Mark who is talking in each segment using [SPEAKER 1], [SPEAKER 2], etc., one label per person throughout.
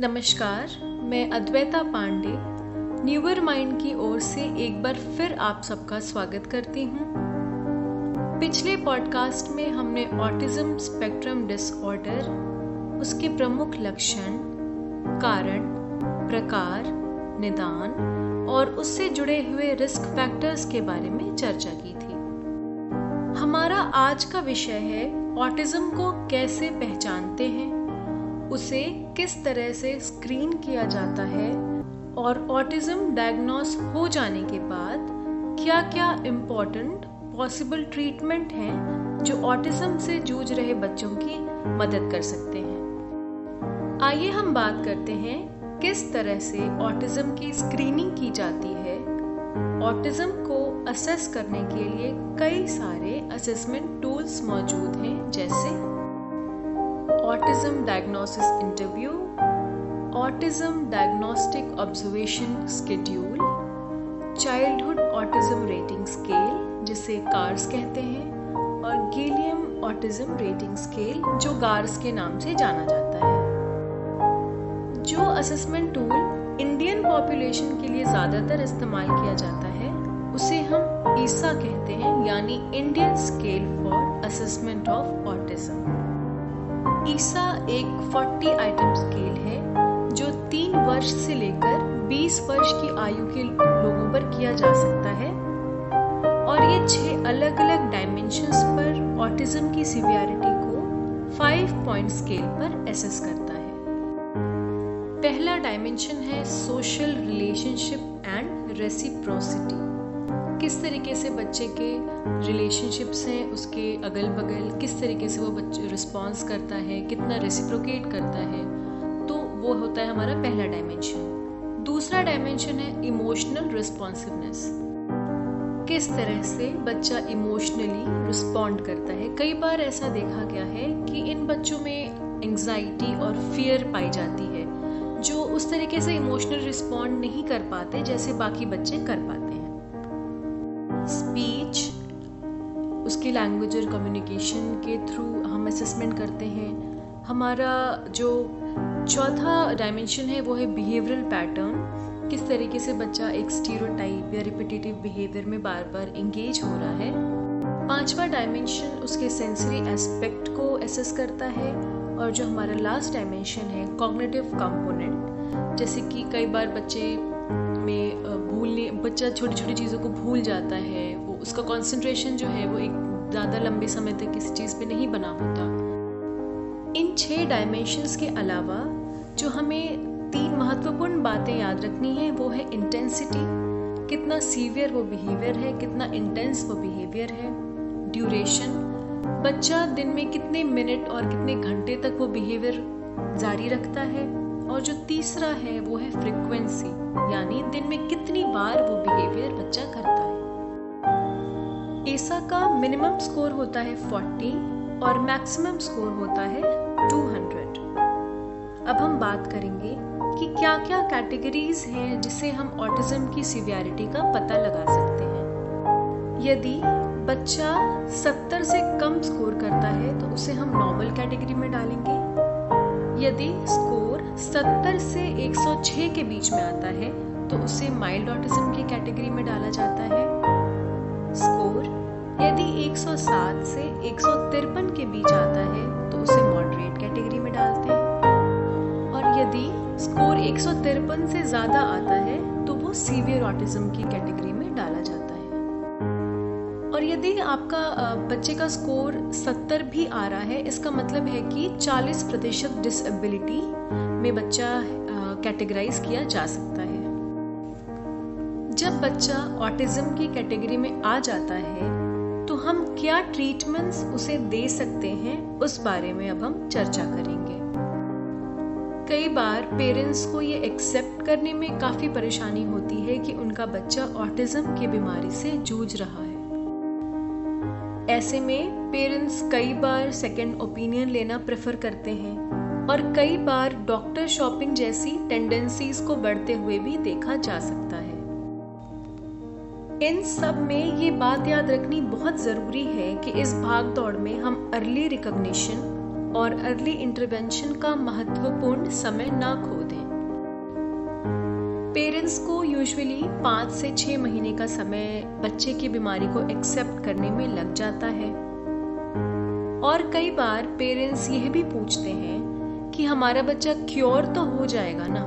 [SPEAKER 1] नमस्कार, मैं Advaita Pandey newer mind की ओर से एक बार फिर आप सबका स्वागत करती हूँ। पिछले पॉडकास्ट में हमने ऑटिज्म स्पेक्ट्रम डिसऑर्डर, उसके प्रमुख लक्षण, कारण, प्रकार, निदान और उससे जुड़े हुए रिस्क फैक्टर्स के बारे में चर्चा की थी। हमारा आज का विषय है ऑटिज्म को कैसे पहचानते हैं, उसे किस तरह से स्क्रीन किया जाता है और ऑटिज्म डायग्नोस हो जाने के बाद क्या क्या इम्पोर्टेंट पॉसिबल ट्रीटमेंट हैं जो ऑटिज्म से जूझ रहे बच्चों की मदद कर सकते हैं। आइए हम बात करते हैं किस तरह से ऑटिज्म की स्क्रीनिंग की जाती है। ऑटिज्म को असेस करने के लिए कई सारे असेसमेंट टूल्स मौजूद हैं, जैसे autism diagnosis interview, autism diagnostic observation schedule, childhood autism rating scale जिसे कार्स कहते हैं, और गैलियम ऑटिज्म रेटिंग स्केल जो गार्स के नाम से जाना जाता है। जो असेसमेंट टूल इंडियन पॉपुलेशन के लिए ज़्यादातर इस्तेमाल किया जाता है उसे हम ईसा कहते हैं, यानी Indian scale for assessment of autism. ISAA एक 40 आइटम स्केल है जो 3 वर्ष से लेकर 20 वर्ष की आयु के लोगों पर किया जा सकता है, और ये 6 अलग अलग डायमेंशंस पर ऑटिज्म की सिवियरिटी को 5 पॉइंट स्केल पर एसेस करता है। पहला डायमेंशन है सोशल रिलेशनशिप एंड रेसिप्रोसिटी। किस तरीके से बच्चे के रिलेशनशिप्स हैं, उसके अगल बगल किस तरीके से वो बच्चे रिस्पॉन्स करता है, कितना रेसिप्रोकेट करता है, तो वो होता है हमारा पहला डायमेंशन। दूसरा डायमेंशन है इमोशनल रिस्पॉन्सिवनेस। किस तरह से बच्चा इमोशनली रिस्पॉन्ड करता है। कई बार ऐसा देखा गया है कि इन बच्चों में एंग्जाइटी और फियर पाई जाती है, जो उस तरीके से इमोशनल रिस्पॉन्ड नहीं कर पाते जैसे बाकी बच्चे कर पाते हैं। स्पीच, उसकी लैंग्वेज और कम्युनिकेशन के थ्रू हम असेसमेंट करते हैं। हमारा जो चौथा डायमेंशन है वो है बिहेवियरल पैटर्न। किस तरीके से बच्चा एक स्टीरियोटाइप या रिपीटेटिव बिहेवियर में बार बार एंगेज हो रहा है। पांचवा डायमेंशन उसके सेंसरी एस्पेक्ट को एसेस करता है, और जो हमारा लास्ट डायमेंशन है कॉग्निटिव कंपोनेंट, जैसे कि कई बार बच्चे में बच्चा छोटी छोटी चीज़ों को भूल जाता है, वो उसका कंसंट्रेशन जो है वो एक ज़्यादा लंबे समय तक किसी चीज़ पे नहीं बना होता। इन 6 डायमेंशंस के अलावा जो हमें 3 महत्वपूर्ण बातें याद रखनी है वो है इंटेंसिटी, कितना सीवियर वो बिहेवियर है, कितना इंटेंस वो बिहेवियर है। ड्यूरेशन, बच्चा दिन में कितने मिनट और कितने घंटे तक वो बिहेवियर जारी रखता है। और जो तीसरा है वो है फ्रीक्वेंसी, यानी दिन में कितनी बार वो बिहेवियर बच्चा करता है। ईसा का मिनिमम स्कोर होता है 40 और मैक्सिमम स्कोर होता है 200। अब हम बात करेंगे कि क्या क्या कैटेगरीज हैं जिसे हम ऑटिज्म की सिवियरिटी का पता लगा सकते हैं। यदि बच्चा 70 से कम स्कोर करता है तो उसे हम नॉर्मल कैटेगरी में डालेंगे। यदि स्कोर 70 से 106 के बीच में आता है तो उसे माइल्ड ऑटिज्म की कैटेगरी में डाला जाता है। स्कोर यदि 107 से 153 के बीच आता है तो उसे मॉडरेट कैटेगरी में डालते हैं, और यदि स्कोर 153 से ज़्यादा आता है तो वो सीवियर ऑटिज्म की कैटेगरी में डाला जाता है। और यदि आपका बच्चे का स्कोर 70 भी आ रहा है, इसका मतलब है कि 40% डिसेबिलिटी में बच्चा कैटेगराइज किया जा सकता है। जब बच्चा ऑटिज्म की कैटेगरी में आ जाता है तो हम क्या ट्रीटमेंट्स उसे दे सकते हैं, उस बारे में अब हम चर्चा करेंगे। कई बार पेरेंट्स को ये एक्सेप्ट करने में काफ़ी परेशानी होती है कि उनका बच्चा ऑटिज्म की बीमारी से जूझ रहा है। ऐसे में पेरेंट्स कई बार सेकंड ओपिनियन लेना प्रेफर करते हैं, और कई बार डॉक्टर शॉपिंग जैसी टेंडेंसीज को बढ़ते हुए भी देखा जा सकता है। इन सब में ये बात याद रखनी बहुत ज़रूरी है कि इस भाग दौड़ में हम अर्ली रिकॉग्निशन और अर्ली इंटरवेंशन का महत्वपूर्ण समय ना खो दें। पेरेंट्स को यूजुअली 5 से 6 महीने का समय बच्चे की बीमारी को एक्सेप्ट करने में लग जाता है, और कई बार पेरेंट्स यह भी पूछते हैं कि हमारा बच्चा क्योर तो हो जाएगा ना।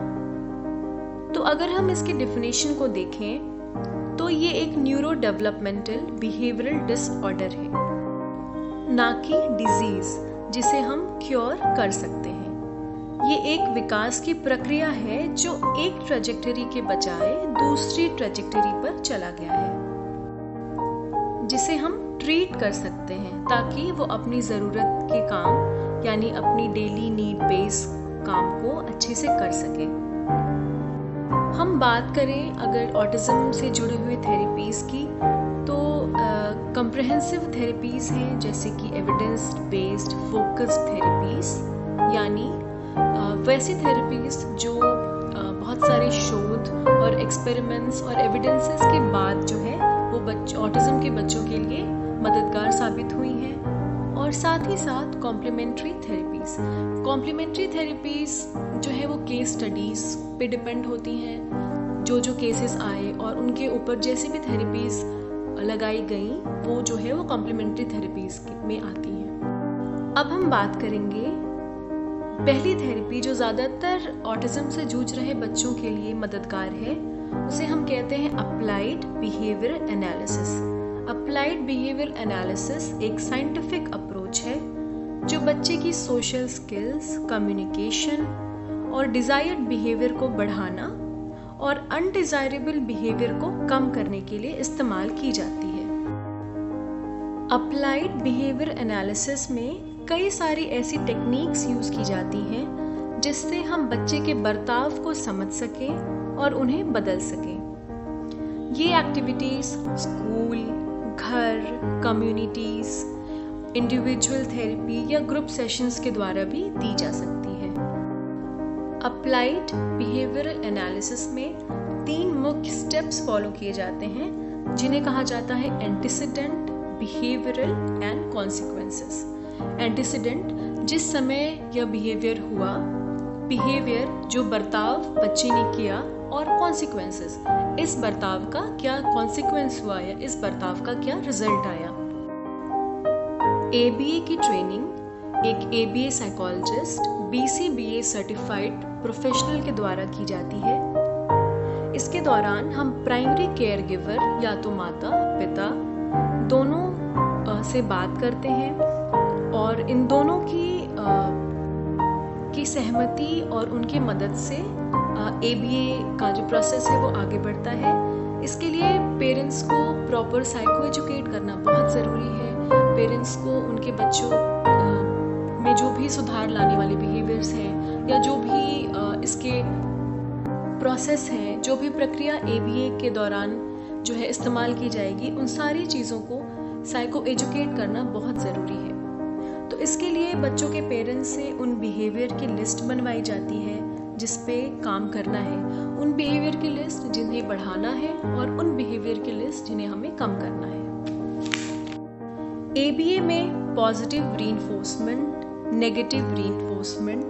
[SPEAKER 1] तो अगर हम इसकी डेफिनेशन को देखें तो ये एक न्यूरो डेवलपमेंटल बिहेवियरल डिसऑर्डर है, ना कि डिजीज जिसे हम क्योर कर सकते हैं। ये एक विकास की प्रक्रिया है जो एक ट्रेजेक्टरी के बजाय दूसरी ट्रेजेक्टरी पर चला गया है, जिसे हम ट्रीट कर सकते हैं ताकि वो अपनी ज़रूरत के काम यानी अपनी डेली नीड बेस काम को अच्छे से कर सके। हम बात करें अगर ऑटिज्म से जुड़े हुए थेरेपीज़ की, तो कम्प्रहेंसिव थेरेपीज़ हैं जैसे कि एविडेंस बेस्ड फोकस्ड थेरेपीज़, यानी वैसी थेरेपीज़ जो बहुत सारे शोध और एक्सपेरिमेंट्स और एविडेंसेस के बाद जो है वो ऑटिज्म के बच्चों के लिए मददगार साबित हुई हैं। और साथ ही साथ कॉम्प्लीमेंट्री थेरेपीज़ जो है वो केस स्टडीज़ पे डिपेंड होती हैं। जो केसेस आए और उनके ऊपर जैसी भी थेरेपीज़ लगाई गई वो जो है वो कॉम्प्लीमेंट्री थेरेपीज़ में आती हैं। अब हम बात करेंगे पहली थेरेपी जो ज़्यादातर ऑटिज्म से जूझ रहे बच्चों के लिए मददगार है, उसे हम कहते हैं applied behaviour analysis. Applied behaviour analysis एक साइंटिफिक अप्रोच है जो बच्चे की सोशल स्किल्स, कम्युनिकेशन और डिज़ायर्ड बिहेवियर को बढ़ाना और अनडिज़ायरेबल बिहेवियर को कम करने के लिए इस्तेमाल की जाती है। अप्लाइड बिहेवियर एनालिसिस में कई सारी ऐसी टेक्निक्स यूज़ की जाती हैं जिससे हम बच्चे के बर्ताव को समझ सकें और उन्हें बदल सकें। ये एक्टिविटीज़ स्कूल, घर, कम्युनिटीज़, इंडिविजुअल थेरेपी या ग्रुप सेशंस के द्वारा भी दी जा सकती है। अप्लाइड बिहेवियर एनालिसिस में 3 मुख्य स्टेप्स फॉलो किए जाते हैं जिन्हें कहा जाता है antecedent, behavioural and consequences. Antecedent जिस समय यह बिहेवियर हुआ, बिहेवियर जो बर्ताव बच्चे ने किया, और कॉन्सिक्वेंसेस इस बर्ताव का क्या कॉन्सिक्वेंस हुआ या इस बर्ताव का क्या रिजल्ट आया। ABA की ट्रेनिंग एक ABA psychologist BCBA certified professional के द्वारा की जाती है। इसके दौरान हम प्राइमरी केयर गिवर या तो माता पिता दोनों से बात करते हैं और इन दोनों की सहमति और उनके मदद से ABA का जो प्रोसेस है वो आगे बढ़ता है। इसके लिए पेरेंट्स को प्रॉपर साइको एजुकेट करना बहुत ज़रूरी है। पेरेंट्स को उनके बच्चों में जो भी सुधार लाने वाले बिहेवियर्स हैं या जो भी इसके प्रोसेस हैं, जो भी प्रक्रिया ABA के दौरान जो है इस्तेमाल की जाएगी, उन सारी चीज़ों को साइको एजुकेट करना बहुत ज़रूरी है। तो इसके लिए बच्चों के पेरेंट्स से उन बिहेवियर की लिस्ट बनवाई जाती है जिस पे काम करना है, उन बिहेवियर की लिस्ट जिन्हें बढ़ाना है और उन बिहेवियर की लिस्ट जिन्हें हमें कम करना है। ABA में पॉजिटिव रीइंफोर्समेंट, नेगेटिव रीइंफोर्समेंट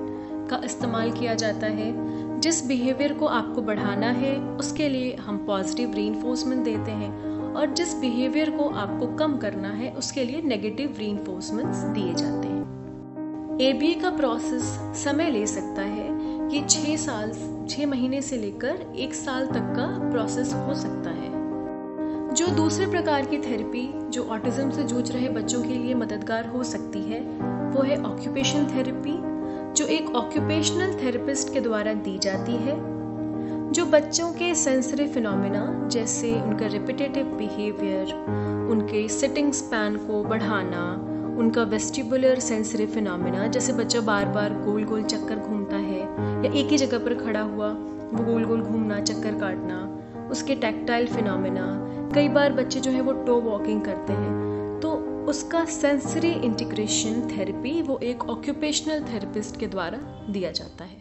[SPEAKER 1] का इस्तेमाल किया जाता है। जिस बिहेवियर को आपको बढ़ाना है उसके लिए हम पॉजिटिव रीइंफोर्समेंट देते हैं और जिस बिहेवियर को आपको कम करना है उसके लिए नेगेटिव रीइंफोर्समेंट्स दिए जाते हैं। ABA का प्रोसेस समय ले सकता है। ये 6 महीने से लेकर 1 साल तक का प्रोसेस हो सकता है। जो दूसरे प्रकार की थेरेपी जो ऑटिज्म से जूझ रहे बच्चों के लिए मददगार हो सकती है वो है ऑक्यूपेशन थेरेपी, जो एक ऑक्यूपेशनल थेरेपिस्ट के द्वारा दी जाती है, जो बच्चों के सेंसरी फिनोमेना जैसे उनका रिपीटेटिव बिहेवियर, उनके सिटिंग स्पैन को बढ़ाना, उनका वेस्टिबुलर सेंसरी फिनोमेना जैसे बच्चा बार बार गोल गोल चक्कर घूमता है या एक ही जगह पर खड़ा हुआ वो गोल गोल घूमना, चक्कर काटना, उसके टैक्टाइल फिनोमेना, कई बार बच्चे जो है वो टो वॉकिंग करते हैं, तो उसका सेंसरी इंटीग्रेशन थेरेपी वो एक ऑक्यूपेशनल थेरेपिस्ट के द्वारा दिया जाता है।